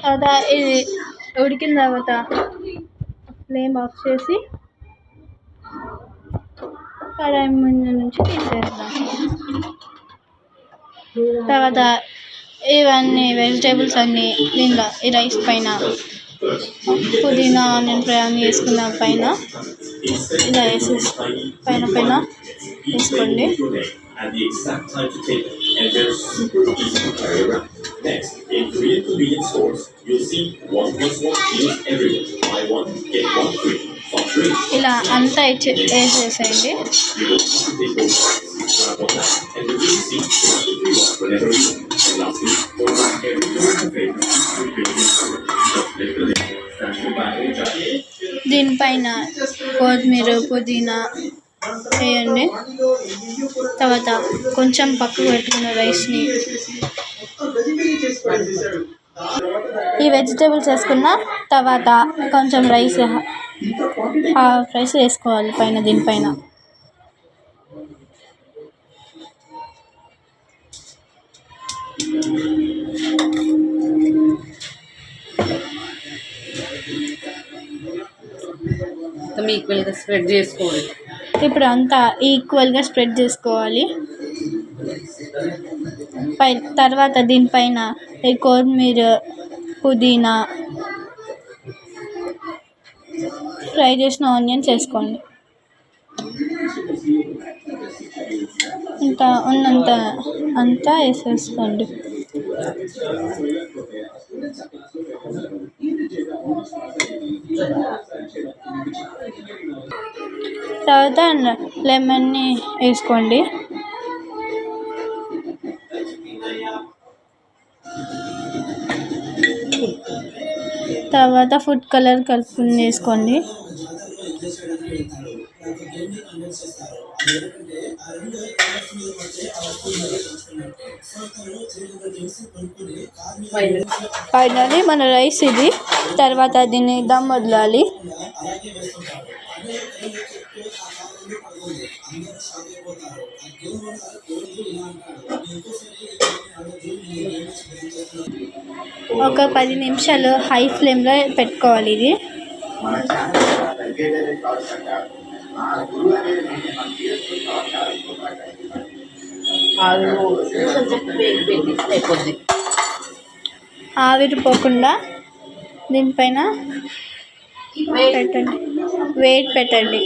తర్వాత ఇది ఉడికిన తర్వాత ఫ్లేమ్ ఆఫ్ చేసి కడాయి ముందు నుంచి తీసేద్దాం. తర్వాత ఇవన్నీ వెజిటేబుల్స్ అన్నీ దీనిలో ఈ రైస్ పైన పుదీనా ఆనియన్ ఫ్రై అన్నీ వేసుకున్న పైన ఇలా వేసేసి పైన వేసుకోండి. ఇలా అంతా వేసేసేయండి. దీనిపైన కొత్తిమీర పుదీనా వేయండి. తర్వాత కొంచెం పక్కకు పెట్టుకున్న రైస్ని ఈ వెజిటేబుల్స్ వేసుకున్న తర్వాత కొంచెం రైస్ హాఫ్ రైస్ వేసుకోవాలి పైన దీనిపైన. ఈక్వల్గా స్ప్రెడ్ చేసుకోవాలి. ఇప్పుడు అంతా ఈక్వల్గా స్ప్రెడ్ చేసుకోవాలి. తర్వాత దీనిపైన కొత్తిమీర పుదీనా ఫ్రై చేసిన ఆనియన్స్ వేసుకోండి. ఇంకా అంతా వేసేసుకోండి. తర్వాత లెమన్ని వేసుకోండి. తర్వాత ఫుడ్ కలర్ కలుపుకుని వేసుకోండి. ఫైనల్లీ మన రైస్ ఇది. తర్వాత దీన్ని దమ్ వదలాలి. ఒక 10 నిమిషాలు హై ఫ్లేమ్లో పెట్టుకోవాలి. ఇది ఆవిరిపోకుండా దీనిపైన వెయిట్ పెట్టండి.